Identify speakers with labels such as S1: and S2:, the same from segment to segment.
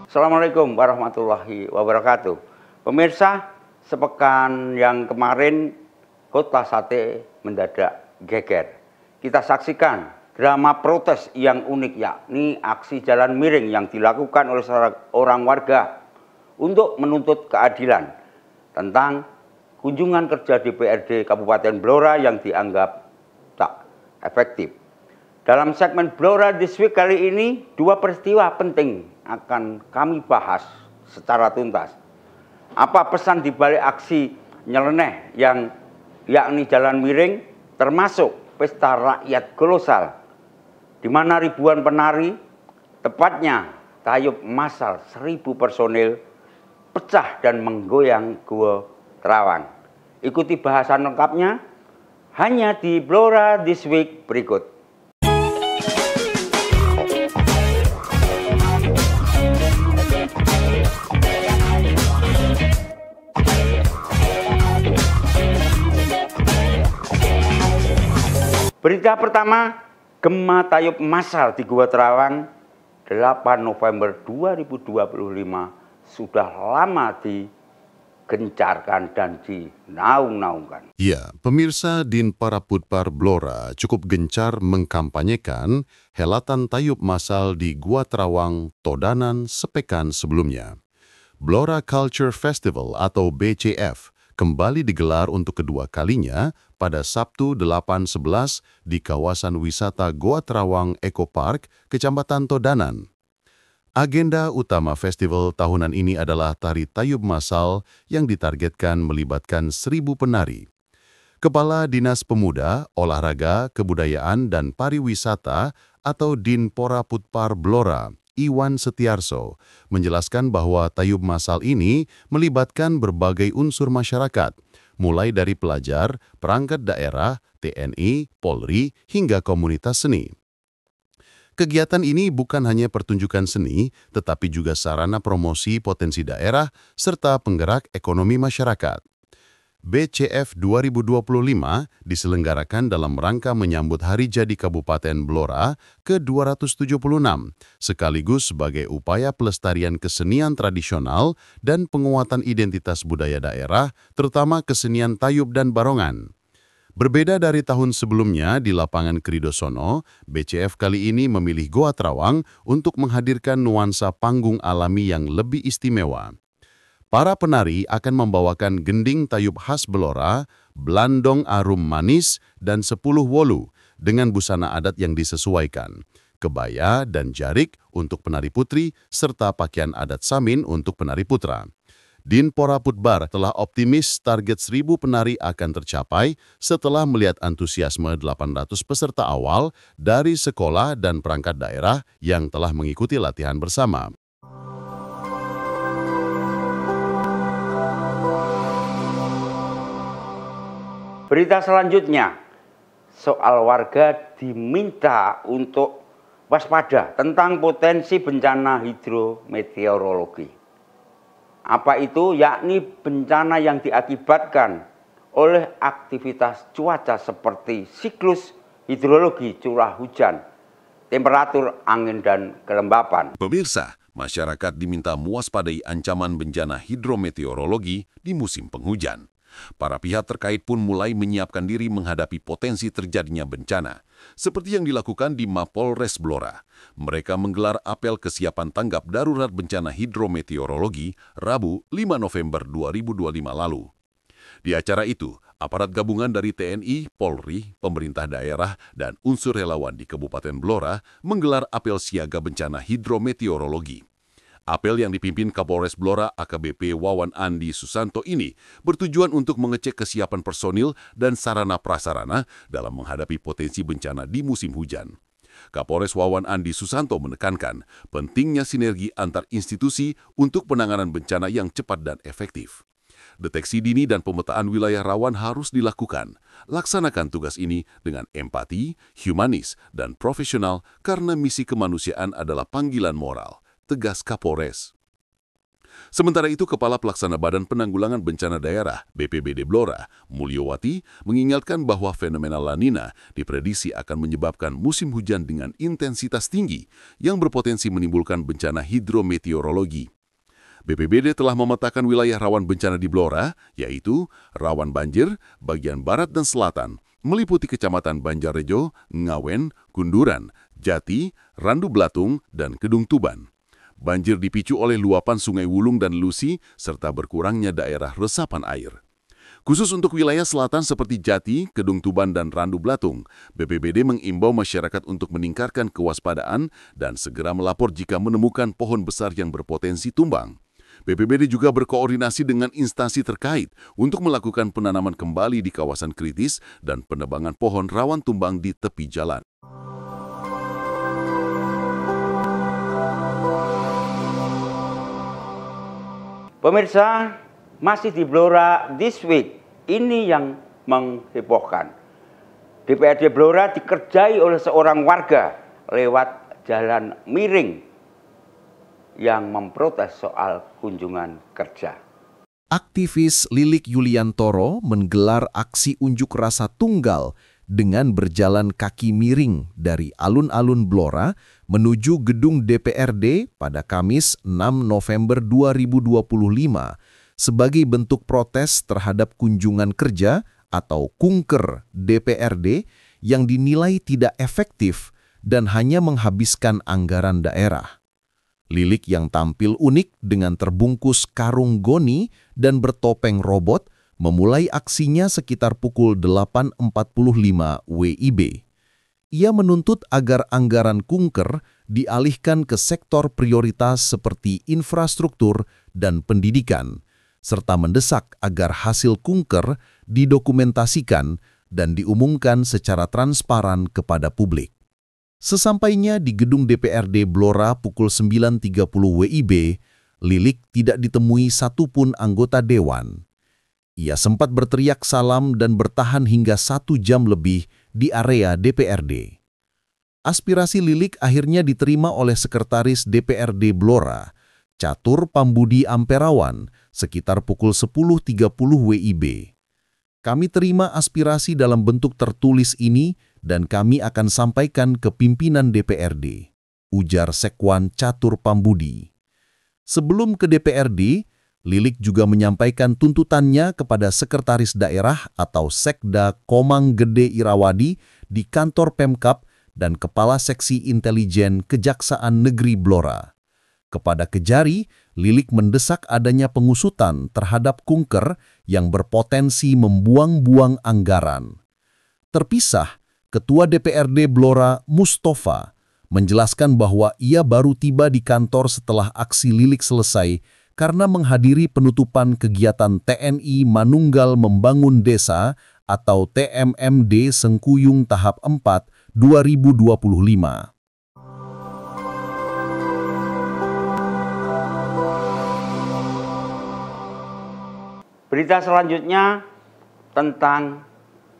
S1: Assalamualaikum warahmatullahi wabarakatuh. Pemirsa, sepekan yang kemarin Kota Sate mendadak geger. Kita saksikan drama protes yang unik, yakni aksi jalan miring yang dilakukan oleh seorang warga untuk menuntut keadilan tentang kunjungan kerja DPRD Kabupaten Blora yang dianggap tak efektif. Dalam segmen Blora This Week kali ini, dua peristiwa penting akan kami bahas secara tuntas. Apa pesan di balik aksi nyeleneh yang yakni jalan miring, termasuk pesta rakyat kolosal, di mana ribuan penari, tepatnya tayub massal 1.000 personil, pecah dan menggoyang Gua Terawang. Ikuti bahasan lengkapnya hanya di Blora This Week berikut. Berita pertama, gema tayub massal di Gua Terawang 8 November 2025 sudah lama digencarkan dan dinaung-naungkan.
S2: Ya, pemirsa Dinpora Putpar Blora cukup gencar mengkampanyekan helatan tayub massal di Gua Terawang Todanan sepekan sebelumnya. Blora Culture Festival atau BCF kembali digelar untuk kedua kalinya pada Sabtu 8/11 di kawasan wisata Gua Terawang Eco Park, Kecamatan Todanan. Agenda utama festival tahunan ini adalah tari tayub massal yang ditargetkan melibatkan 1.000 penari. Kepala Dinas Pemuda, Olahraga, Kebudayaan, dan Pariwisata atau Dinpora Putpar Blora, Iwan Setiarso, menjelaskan bahwa tayub massal ini melibatkan berbagai unsur masyarakat, mulai dari pelajar, perangkat daerah, TNI, Polri, hingga komunitas seni. Kegiatan ini bukan hanya pertunjukan seni, tetapi juga sarana promosi potensi daerah serta penggerak ekonomi masyarakat. BCF 2025 diselenggarakan dalam rangka menyambut Hari Jadi Kabupaten Blora ke-276, sekaligus sebagai upaya pelestarian kesenian tradisional dan penguatan identitas budaya daerah, terutama kesenian tayub dan barongan. Berbeda dari tahun sebelumnya di lapangan Kridosono, BCF kali ini memilih Gua Terawang untuk menghadirkan nuansa panggung alami yang lebih istimewa. Para penari akan membawakan gending tayub khas Blora, blandong arum manis, dan 10 wolu dengan busana adat yang disesuaikan, kebaya dan jarik untuk penari putri, serta pakaian adat samin untuk penari putra. Dinpora Putbar telah optimis target 1.000 penari akan tercapai setelah melihat antusiasme 800 peserta awal dari sekolah dan perangkat daerah yang telah mengikuti latihan bersama.
S1: Berita selanjutnya, soal warga diminta untuk waspada tentang potensi bencana hidrometeorologi. Apa itu? Yakni bencana yang diakibatkan oleh aktivitas cuaca seperti siklus hidrologi, curah hujan, temperatur angin, dan kelembapan.
S3: Pemirsa, masyarakat diminta mewaspadai ancaman bencana hidrometeorologi di musim penghujan. Para pihak terkait pun mulai menyiapkan diri menghadapi potensi terjadinya bencana, seperti yang dilakukan di Mapolres Blora. Mereka menggelar apel kesiapan tanggap darurat bencana hidrometeorologi Rabu 5 November 2025 lalu. Di acara itu, aparat gabungan dari TNI, Polri, pemerintah daerah, dan unsur relawan di Kabupaten Blora menggelar apel siaga bencana hidrometeorologi. Apel yang dipimpin Kapolres Blora AKBP Wawan Andi Susanto ini bertujuan untuk mengecek kesiapan personil dan sarana prasarana dalam menghadapi potensi bencana di musim hujan. Kapolres Wawan Andi Susanto menekankan pentingnya sinergi antar institusi untuk penanganan bencana yang cepat dan efektif. Deteksi dini dan pemetaan wilayah rawan harus dilakukan. Laksanakan tugas ini dengan empati, humanis, dan profesional karena misi kemanusiaan adalah panggilan moral, tegas Kapolres. Sementara itu, Kepala Pelaksana Badan Penanggulangan Bencana Daerah BPBD Blora, Mulyowati, mengingatkan bahwa fenomena La Nina diprediksi akan menyebabkan musim hujan dengan intensitas tinggi yang berpotensi menimbulkan bencana hidrometeorologi. BPBD telah memetakan wilayah rawan bencana di Blora, yaitu rawan banjir, bagian barat dan selatan, meliputi Kecamatan Banjarrejo, Ngawen, Kunduran, Jati, Randu Blatung, dan Kedung Tuban. Banjir dipicu oleh luapan Sungai Wulung dan Lusi, serta berkurangnya daerah resapan air. Khusus untuk wilayah selatan seperti Jati, Kedung Tuban, dan Randu Blatung, BPBD mengimbau masyarakat untuk meningkatkan kewaspadaan dan segera melapor jika menemukan pohon besar yang berpotensi tumbang. BPBD juga berkoordinasi dengan instansi terkait untuk melakukan penanaman kembali di kawasan kritis dan penebangan pohon rawan tumbang di tepi jalan.
S1: Pemirsa, masih di Blora this week, ini yang menghebohkan. DPRD Blora dikerjai oleh seorang warga lewat jalan miring yang memprotes soal kunjungan kerja.
S4: Aktivis Lilik Yuliantoro menggelar aksi unjuk rasa tunggal dengan berjalan kaki miring dari alun-alun Blora menuju gedung DPRD pada Kamis 6 November 2025 sebagai bentuk protes terhadap kunjungan kerja atau kunker DPRD yang dinilai tidak efektif dan hanya menghabiskan anggaran daerah. Lilik yang tampil unik dengan terbungkus karung goni dan bertopeng robot memulai aksinya sekitar pukul 8.45 WIB. Ia menuntut agar anggaran kunker dialihkan ke sektor prioritas seperti infrastruktur dan pendidikan, serta mendesak agar hasil kunker didokumentasikan dan diumumkan secara transparan kepada publik. Sesampainya di gedung DPRD Blora pukul 9.30 WIB, Lilik tidak ditemui satupun anggota dewan. Ia sempat berteriak salam dan bertahan hingga 1 jam lebih di area DPRD. Aspirasi Lilik akhirnya diterima oleh Sekretaris DPRD Blora, Catur Pambudi Amperawan, sekitar pukul 10.30 WIB. Kami terima aspirasi dalam bentuk tertulis ini dan kami akan sampaikan ke pimpinan DPRD, ujar Sekwan Catur Pambudi. Sebelum ke DPRD, Lilik juga menyampaikan tuntutannya kepada Sekretaris Daerah atau Sekda Komang Gede Irawadi di kantor Pemkab dan Kepala Seksi Intelijen Kejaksaan Negeri Blora. Kepada Kejari, Lilik mendesak adanya pengusutan terhadap kunker yang berpotensi membuang-buang anggaran. Terpisah, Ketua DPRD Blora Mustafa menjelaskan bahwa ia baru tiba di kantor setelah aksi Lilik selesai karena menghadiri penutupan kegiatan TNI Manunggal Membangun Desa atau TMMD Sengkuyung Tahap 4 2025.
S1: Berita selanjutnya tentang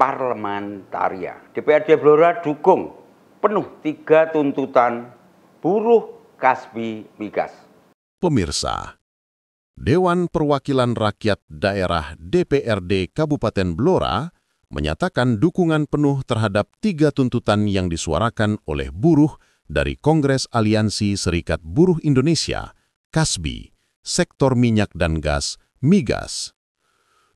S1: parlementaria. DPRD Blora dukung penuh 3 tuntutan buruh Kasbi Migas.
S2: Pemirsa, Dewan Perwakilan Rakyat Daerah DPRD Kabupaten Blora menyatakan dukungan penuh terhadap 3 tuntutan yang disuarakan oleh buruh dari Kongres Aliansi Serikat Buruh Indonesia, Kasbi, Sektor Minyak dan Gas, Migas.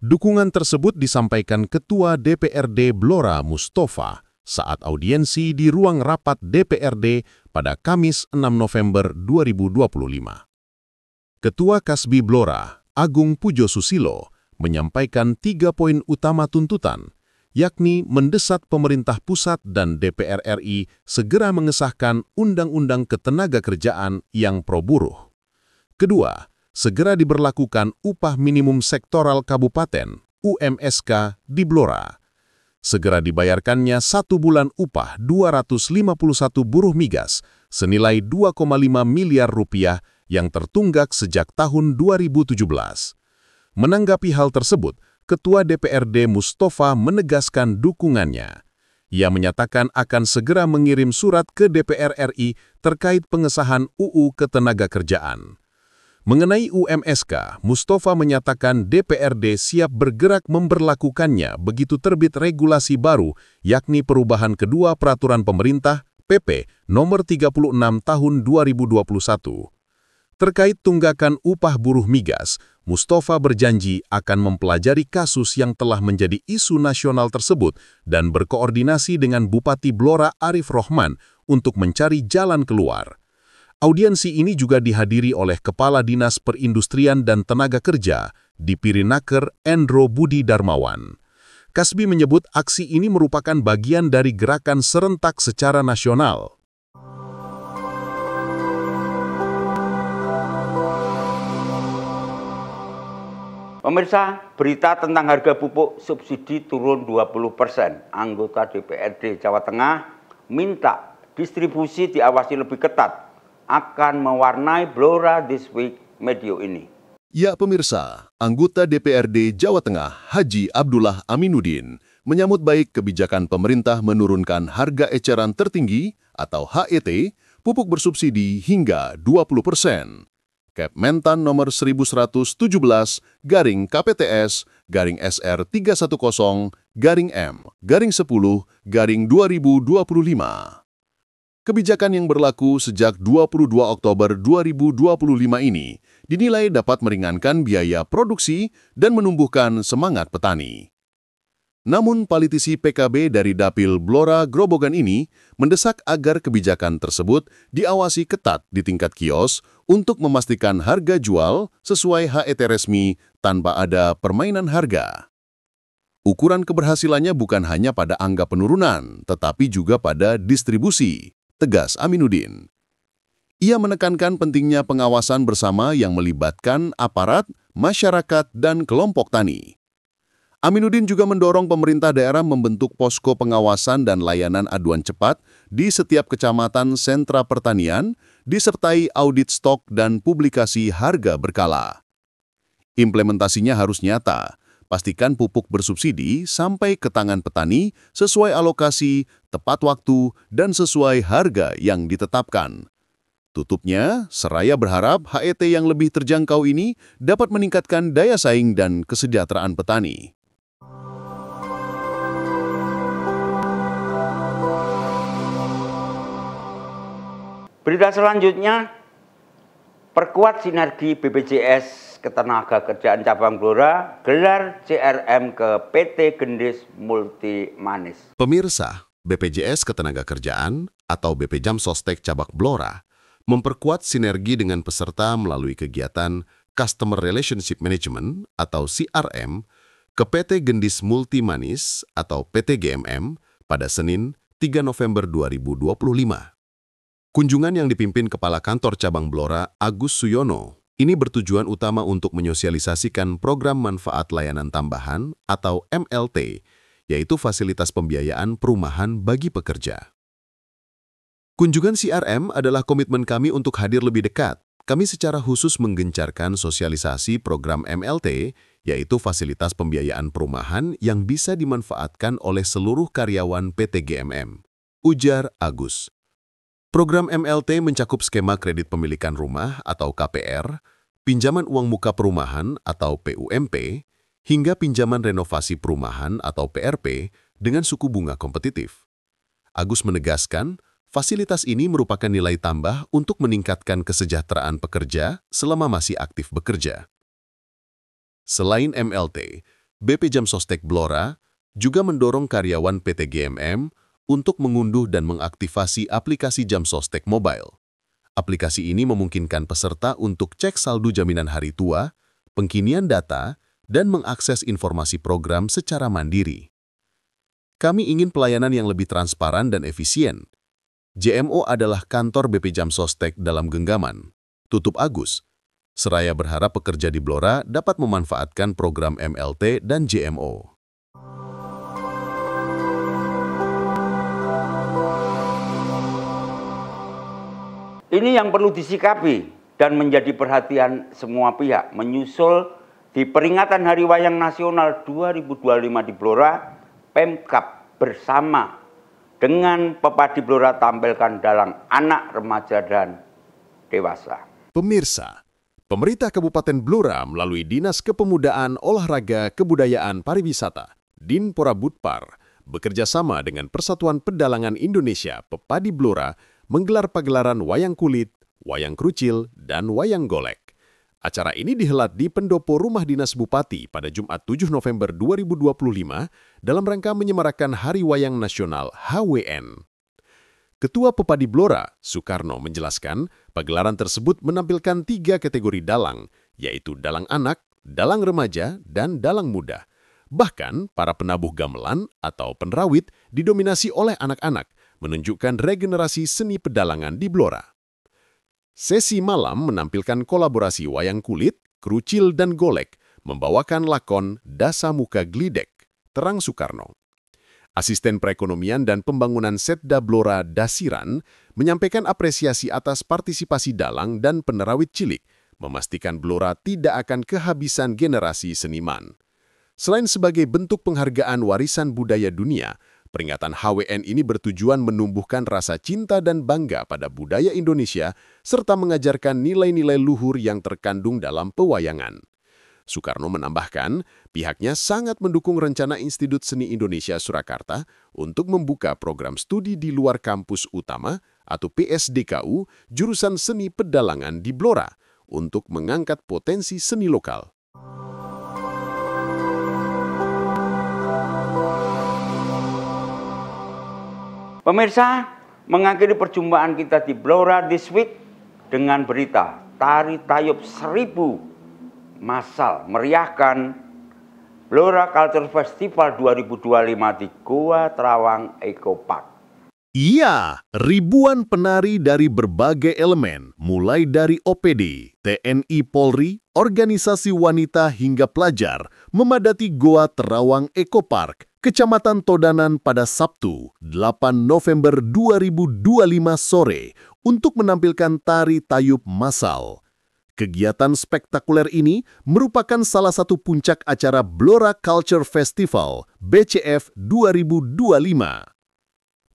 S2: Dukungan tersebut disampaikan Ketua DPRD Blora Mustafa saat audiensi di ruang rapat DPRD pada Kamis 6 November 2025. Ketua Kasbi Blora, Agung Pujo Susilo, menyampaikan 3 poin utama tuntutan, yakni mendesak pemerintah pusat dan DPR RI segera mengesahkan Undang-Undang Ketenagakerjaan yang pro-buruh. Kedua, segera diberlakukan upah minimum sektoral kabupaten, UMSK, di Blora. Segera dibayarkannya 1 bulan upah 251 buruh migas senilai 2,5 miliar rupiah yang tertunggak sejak tahun 2017. Menanggapi hal tersebut, Ketua DPRD Mustafa menegaskan dukungannya. Ia menyatakan akan segera mengirim surat ke DPR RI terkait pengesahan UU Ketenagakerjaan.
S3: Mengenai UMSK, Mustafa menyatakan DPRD siap bergerak memberlakukannya begitu terbit regulasi baru, yakni perubahan kedua peraturan pemerintah PP nomor 36 tahun 2021. Terkait tunggakan upah buruh migas, Mustafa berjanji akan mempelajari kasus yang telah menjadi isu nasional tersebut dan berkoordinasi dengan Bupati Blora Arif Rohman untuk mencari jalan keluar. Audiensi ini juga dihadiri oleh Kepala Dinas Perindustrian dan Tenaga Kerja di Pirinaker Endro Budi Darmawan. Kasbi menyebut aksi ini merupakan bagian dari gerakan serentak secara nasional.
S1: Pemirsa, berita tentang harga pupuk subsidi turun 20%. Anggota DPRD Jawa Tengah minta distribusi diawasi lebih ketat, akan mewarnai Blora This Week Medio ini.
S2: Ya pemirsa, anggota DPRD Jawa Tengah Haji Abdullah Aminuddin menyambut baik kebijakan pemerintah menurunkan harga eceran tertinggi atau HET pupuk bersubsidi hingga 20%. Kepmentan nomor 11-SR-210-M-10-2025. Kebijakan yang berlaku sejak 22 Oktober 2025 ini dinilai dapat meringankan biaya produksi dan menumbuhkan semangat petani. Namun, politisi PKB dari Dapil Blora Grobogan ini mendesak agar kebijakan tersebut diawasi ketat di tingkat kios untuk memastikan harga jual sesuai HET resmi tanpa ada permainan harga. Ukuran keberhasilannya bukan hanya pada angka penurunan, tetapi juga pada distribusi, tegas Aminuddin. Ia menekankan pentingnya pengawasan bersama yang melibatkan aparat, masyarakat, dan kelompok tani. Aminuddin juga mendorong pemerintah daerah membentuk posko pengawasan dan layanan aduan cepat di setiap kecamatan sentra pertanian, disertai audit stok dan publikasi harga berkala. Implementasinya harus nyata. Pastikan pupuk bersubsidi sampai ke tangan petani sesuai alokasi, tepat waktu, dan sesuai harga yang ditetapkan. Tutupnya, seraya berharap HET yang lebih terjangkau ini dapat meningkatkan daya saing dan kesejahteraan petani.
S1: Berita selanjutnya, perkuat sinergi BPJS Ketenagakerjaan Cabang Blora, gelar CRM ke PT Gendis Multi Manis.
S2: Pemirsa, BPJS Ketenagakerjaan atau BP Jam Sostek Cabang Blora memperkuat sinergi dengan peserta melalui kegiatan Customer Relationship Management atau CRM ke PT Gendis Multi Manis atau PT GMM pada Senin 3 November 2025. Kunjungan yang dipimpin Kepala Kantor Cabang Blora Agus Suyono ini bertujuan utama untuk menyosialisasikan program manfaat layanan tambahan atau MLT, yaitu fasilitas pembiayaan perumahan bagi pekerja. Kunjungan CRM adalah komitmen kami untuk hadir lebih dekat. Kami secara khusus menggencarkan sosialisasi program MLT, yaitu fasilitas pembiayaan perumahan yang bisa dimanfaatkan oleh seluruh karyawan PT GMM, ujar Agus. Program MLT mencakup skema kredit pemilikan rumah atau KPR, pinjaman uang muka perumahan atau PUMP, hingga pinjaman renovasi perumahan atau PRP dengan suku bunga kompetitif. Agus menegaskan, fasilitas ini merupakan nilai tambah untuk meningkatkan kesejahteraan pekerja selama masih aktif bekerja. Selain MLT, BP Jam Sostek Blora juga mendorong karyawan PT GMM untuk mengunduh dan mengaktifasi aplikasi Jam Sostek Mobile. Aplikasi ini memungkinkan peserta untuk cek saldo jaminan hari tua, pengkinian data, dan mengakses informasi program secara mandiri. Kami ingin pelayanan yang lebih transparan dan efisien. JMO adalah kantor BP Jam Sostek dalam genggaman, tutup Agus. Seraya berharap pekerja di Blora dapat memanfaatkan program MLT dan JMO.
S1: Ini yang perlu disikapi dan menjadi perhatian semua pihak menyusul di peringatan Hari Wayang Nasional 2025 di Blora, Pemkab bersama dengan Pepadi Blora tampilkan dalang anak, remaja, dan dewasa.
S2: Pemirsa, Pemerintah Kabupaten Blora melalui Dinas Kepemudaan, Olahraga, Kebudayaan, Pariwisata, Dinpora Budpar, bekerja sama dengan Persatuan Pedalangan Indonesia Pepadi Blora menggelar pagelaran wayang kulit, wayang krucil, dan wayang golek. Acara ini dihelat di pendopo Rumah Dinas Bupati pada Jumat 7 November 2025 dalam rangka menyemarakan Hari Wayang Nasional HWN. Ketua Pepadi Blora, Soekarno, menjelaskan pagelaran tersebut menampilkan 3 kategori dalang, yaitu dalang anak, dalang remaja, dan dalang muda. Bahkan, para penabuh gamelan atau penerawit didominasi oleh anak-anak, menunjukkan regenerasi seni pedalangan di Blora. Sesi malam menampilkan kolaborasi wayang kulit, krucil, dan golek, membawakan lakon Dasa Muka Glidek, terang Soekarno. Asisten Perekonomian dan Pembangunan Setda Blora Dasiran menyampaikan apresiasi atas partisipasi dalang dan penerawit cilik, memastikan Blora tidak akan kehabisan generasi seniman. Selain sebagai bentuk penghargaan warisan budaya dunia, peringatan HWN ini bertujuan menumbuhkan rasa cinta dan bangga pada budaya Indonesia serta mengajarkan nilai-nilai luhur yang terkandung dalam pewayangan. Soekarno menambahkan, pihaknya sangat mendukung rencana Institut Seni Indonesia Surakarta untuk membuka program studi di luar kampus utama atau PSDKU jurusan seni pedalangan di Blora untuk mengangkat potensi seni lokal.
S1: Pemirsa, mengakhiri perjumpaan kita di Blora This Week dengan berita Tari Tayub 1000 Masal meriahkan Blora Culture Festival 2025 di Goa Terawang Eco Park.
S2: Iya, ribuan penari dari berbagai elemen, mulai dari OPD, TNI Polri, organisasi wanita hingga pelajar, memadati Goa Terawang Eco Park, Kecamatan Todanan pada Sabtu, 8 November 2025 sore, untuk menampilkan tari tayub massal. Kegiatan spektakuler ini merupakan salah satu puncak acara Blora Culture Festival BCF 2025.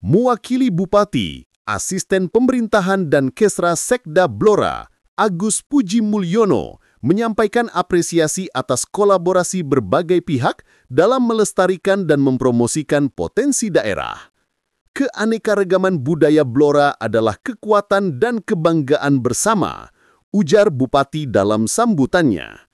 S2: Mewakili Bupati, Asisten Pemerintahan dan Kesra Sekda Blora, Agus Puji Mulyono, menyampaikan apresiasi atas kolaborasi berbagai pihak dalam melestarikan dan mempromosikan potensi daerah. Keanekaragaman budaya Blora adalah kekuatan dan kebanggaan bersama, ujar Bupati dalam sambutannya.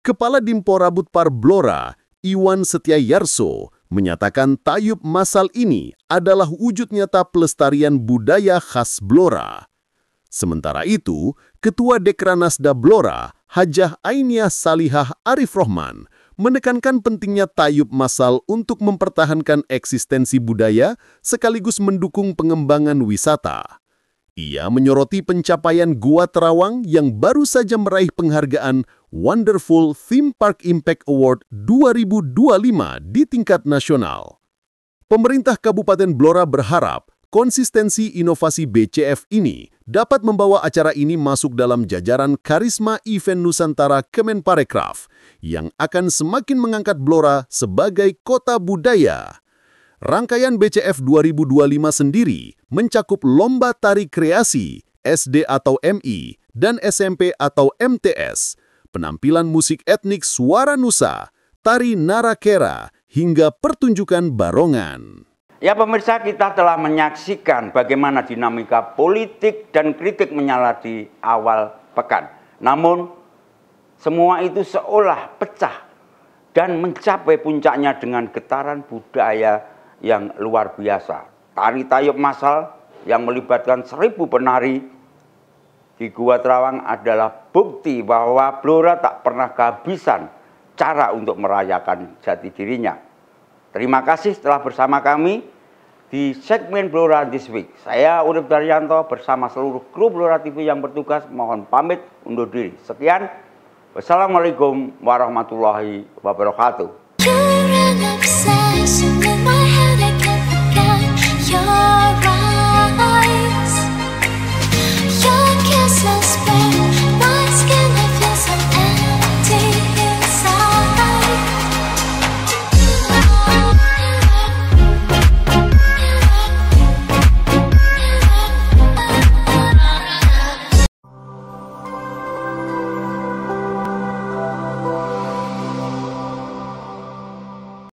S2: Kepala Dinpora Budpar Blora, Iwan Setiayarso, menyatakan tayub massal ini adalah wujud nyata pelestarian budaya khas Blora. Sementara itu, Ketua Dekranasda Blora, Hajah Ainiah Salihah Arif Rohman, menekankan pentingnya tayub massal untuk mempertahankan eksistensi budaya sekaligus mendukung pengembangan wisata. Ia menyoroti pencapaian Goa Terawang yang baru saja meraih penghargaan Wonderful Theme Park Impact Award 2025 di tingkat nasional. Pemerintah Kabupaten Blora berharap konsistensi inovasi BCF ini dapat membawa acara ini masuk dalam jajaran Karisma Event Nusantara Kemenparekraf yang akan semakin mengangkat Blora sebagai kota budaya. Rangkaian BCF 2025 sendiri mencakup lomba tari kreasi, SD atau MI, dan SMP atau MTS, penampilan musik etnik Suara Nusa, tari Narakera, hingga pertunjukan barongan.
S1: Ya pemirsa, kita telah menyaksikan bagaimana dinamika politik dan kritik menyala di awal pekan. Namun, semua itu seolah pecah dan mencapai puncaknya dengan getaran budaya yang luar biasa. Tari tayub massal yang melibatkan 1000 penari di Goa Terawang adalah bukti bahwa Blora tak pernah kehabisan cara untuk merayakan jati dirinya. Terima kasih telah bersama kami di segmen Blora This Week. Saya Urip Daryanto bersama seluruh kru Blora TV yang bertugas mohon pamit undur diri. Sekian, wassalamualaikum warahmatullahi wabarakatuh.